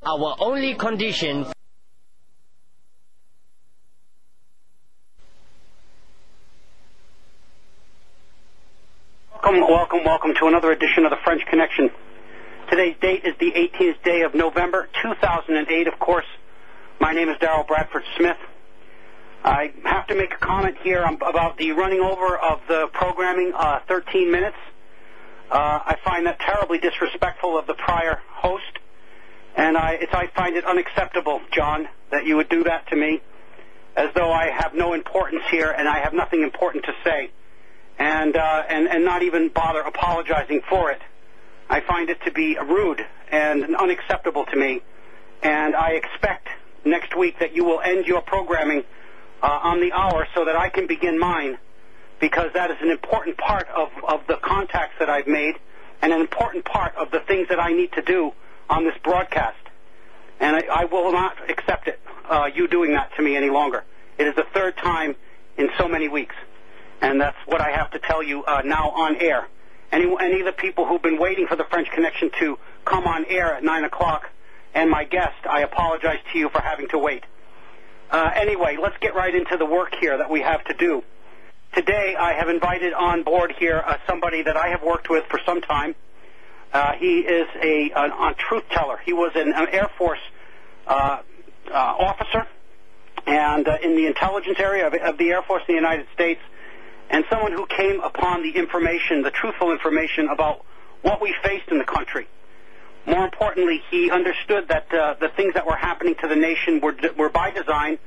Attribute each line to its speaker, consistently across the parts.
Speaker 1: Our only condition.
Speaker 2: Welcome to another edition of the French Connection. Today's date is the 18th day of November, 2008, of course. My name is Darrell Bradford Smith. I have to make a comment here about the running over of the programming 13 minutes. I find that terribly disrespectful of the prior host, and I find it unacceptable, John, that you would do that to me, as though I have no importance here and I have nothing important to say, and not even bother apologizing for it. I find it to be rude and unacceptable to me, and I expect next week that you will end your programming on the hour so that I can begin mine, because that is an important part of the contacts that I've made and an important part of the things that I need to do on this broadcast. And I will not accept it, you doing that to me any longer. It is the third time in so many weeks, and that's what I have to tell you now on air. Any of the people who've been waiting for the French Connection to come on air at 9 o'clock and my guest, I apologize to you for having to wait. Anyway, let's get right into the work here that we have to do. Today I have invited on board here somebody that I have worked with for some time. He is a truth teller. He was an Air Force officer and in the intelligence area of the Air Force in the United States, and someone who came upon the information, the truthful information about what we faced in the country. More importantly, he understood that the things that were happening to the nation were by design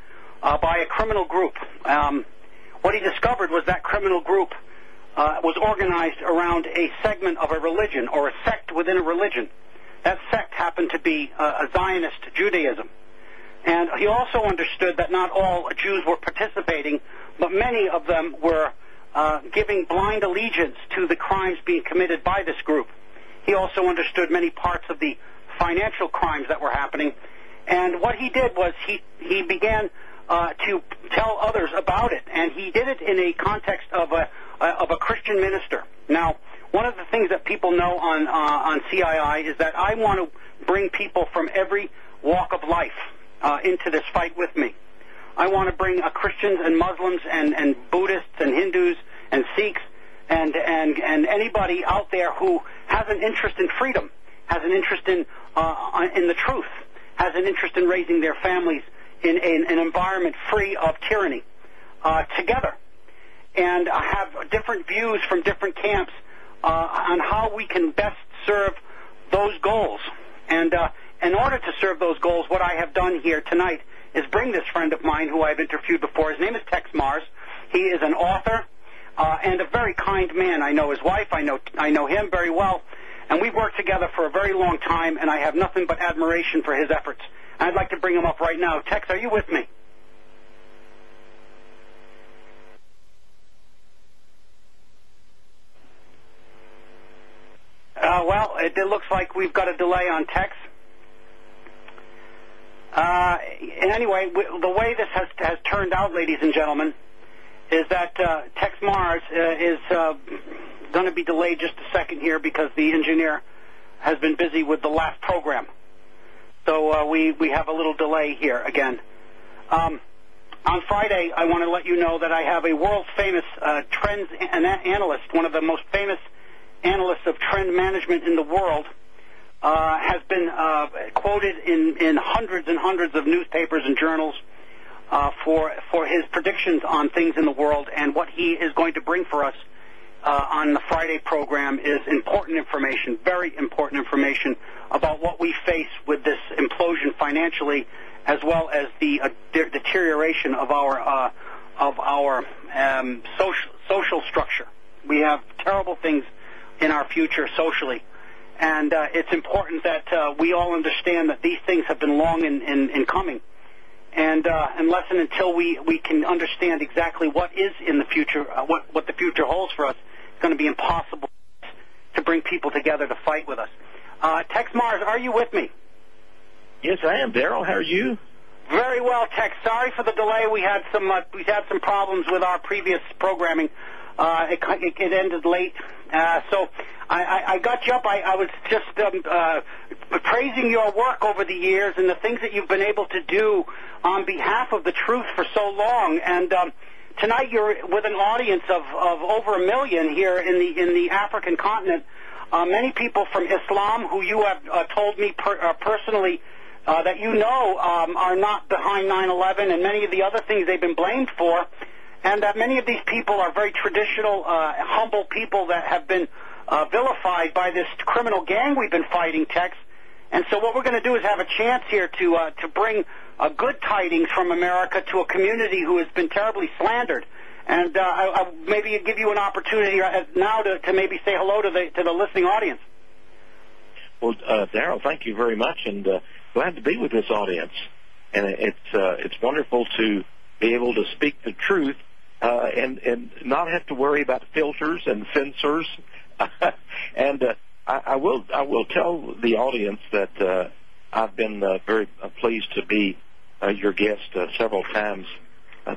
Speaker 2: by a criminal group. What he discovered was that criminal group was organized around a segment of a religion or a sect within a religion. That sect happened to be a Zionist Judaism. And he also understood that not all Jews were participating, but many of them were giving blind allegiance to the crimes being committed by this group. He also understood many parts of the financial crimes that were happening. And what he did was he began to tell others about it, and he did it in a context of a Christian minister. Now, one of the things that people know on CII is that I want to bring people from every walk of life into this fight with me. I want to bring Christians and Muslims and Buddhists and Hindus and Sikhs and anybody out there who has an interest in freedom, has an interest in the truth, has an interest in raising their families in an environment free of tyranny, together, and have different views from different camps on how we can best serve those goals. And in order to serve those goals, what I have done here tonight is bring this friend of mine who I've interviewed before. His name is Texe Marrs. He is an author and a very kind man. I know his wife. I know him very well. And we've worked together for a very long time, and I have nothing but admiration for his efforts. And I'd like to bring him up right now. Texe, are you with me? Well, it looks like we've got a delay on Texe. Anyway, the way this has turned out, ladies and gentlemen, is that Texe Marrs is going to be delayed just a second here because the engineer has been busy with the last program. So we have a little delay here again. On Friday, I want to let you know that I have a world-famous trends analyst, one of the most famous analysts of trend management in the world, has been quoted in hundreds and hundreds of newspapers and journals for his predictions on things in the world, and what he is going to bring for us on the Friday program is important information, very important information about what we face with this implosion financially, as well as the deterioration of our social structure. We have terrible things in our future socially, and it's important that we all understand that these things have been long in coming. And unless and until we can understand exactly what is in the future, what the future holds for us, it's going to be impossible to bring people together to fight with us. Texe Marrs, are you with me?
Speaker 3: Yes, I am, Darrell. How are you?
Speaker 2: Very well, Texe. Sorry for the delay. We had some problems with our previous programming. It ended late, so I got you up. I was just praising watching your work over the years and the things that you've been able to do on behalf of the truth for so long. And tonight you're with an audience of over 1 million here in the African continent. Many people from Islam who you have told me personally that you know are not behind 9/11 and many of the other things they've been blamed for, and that many of these people are very traditional, humble people that have been vilified by this criminal gang we've been fighting, Tex. And so what we're going to do is have a chance here to bring good tidings from America to a community who has been terribly slandered. And I maybe give you an opportunity now to maybe say hello to the listening audience.
Speaker 3: Well, Darrell, thank you very much, and glad to be with this audience. And it's wonderful to be able to speak the truth and not have to worry about filters and censors. And I will tell the audience that I've been very pleased to be your guest several times,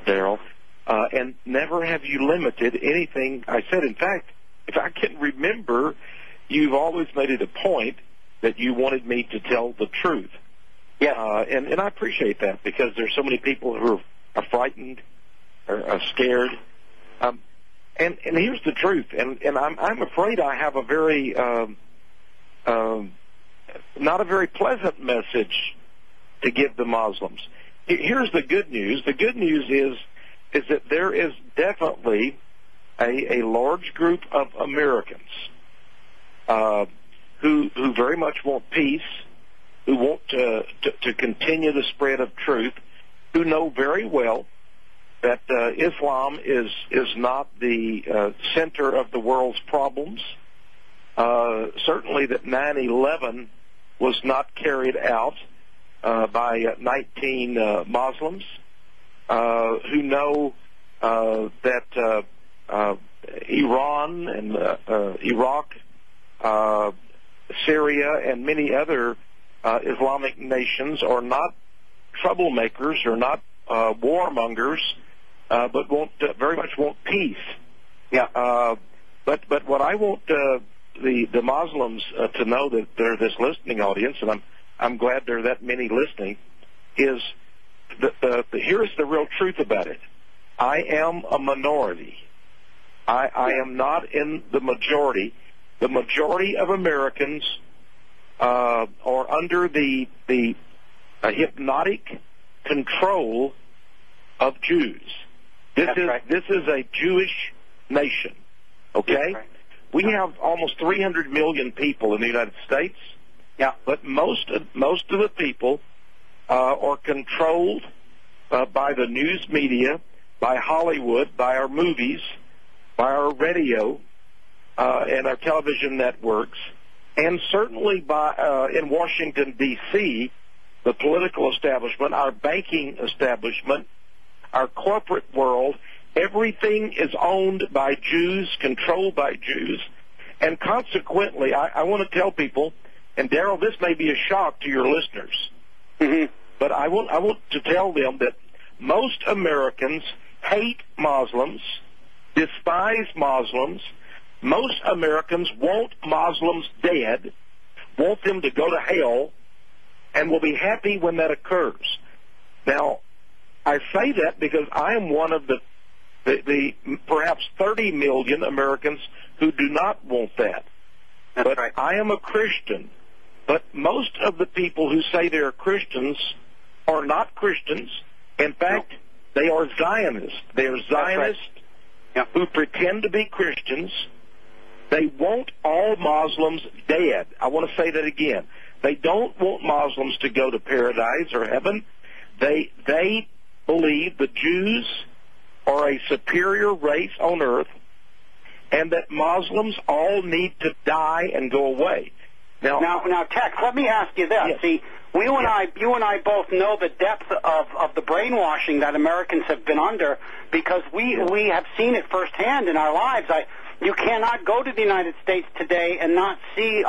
Speaker 3: Darrell. And never have you limited anything I said. In fact, if I can remember, you've always made it a point that you wanted me to tell the truth.
Speaker 2: Yeah.
Speaker 3: And I appreciate that, because there's so many people who are frightened or are scared. And here's the truth. And I'm afraid I have a very not a very pleasant message to give the Muslims. Here's the good news. The good news is that there is definitely a large group of Americans who very much want peace, who want to continue the spread of truth, who know very well that Islam is not the center of the world's problems. Certainly that 9/11 was not carried out by 19 Muslims. Who know that Iran and Iraq, Syria, and many other Islamic nations are not troublemakers or not warmongers, but very much want peace.
Speaker 2: Yeah.
Speaker 3: But what I want the Muslims to know, that they're this listening audience, and I'm glad there are that many listening, is here's the real truth about it. I am a minority. I am not in the majority. The majority of Americans are under the hypnotic control of Jews. This is a Jewish nation. Okay?
Speaker 2: Right.
Speaker 3: We have almost 300 million people in the United States.
Speaker 2: Yeah.
Speaker 3: But most of the people are controlled by the news media, by Hollywood, by our movies, by our radio, and our television networks, and certainly by in Washington, D.C., the political establishment, our banking establishment, our corporate world. Everything is owned by Jews, controlled by Jews, and consequently, I want to tell people, and Darrell, this may be a shock to your listeners, but I want to tell them that most Americans hate Muslims, despise Muslims. Most Americans want Muslims dead, want them to go to hell, and will be happy when that occurs. Now, I say that because I am one of the perhaps 30 million Americans who do not want that.
Speaker 2: That's
Speaker 3: but
Speaker 2: right.
Speaker 3: I am a Christian. But most of the people who say they are Christians are not Christians. In fact, they are Zionists. They are Zionists who pretend to be Christians. They want all Muslims dead. I want to say that again. They don't want Muslims to go to paradise or heaven. They believe the Jews are a superior race on earth, and that Muslims all need to die and go away. Now,
Speaker 2: Tex, let me ask you this.
Speaker 3: Yes.
Speaker 2: See, you and I both know the depth of the brainwashing that Americans have been under, because we have seen it firsthand in our lives. You cannot go to the United States today and not see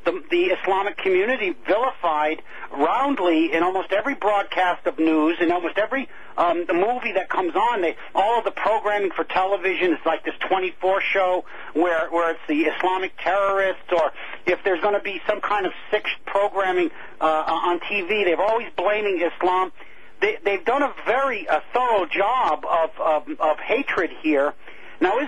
Speaker 2: the Islamic community vilified roundly in almost every broadcast of news, in almost every the movie that comes on. All of the programming for television is like this 24 show where it's the Islamic terrorists, or if there's going to be some kind of sick programming on TV, they're always blaming Islam. They've done a very thorough job of hatred here. Now,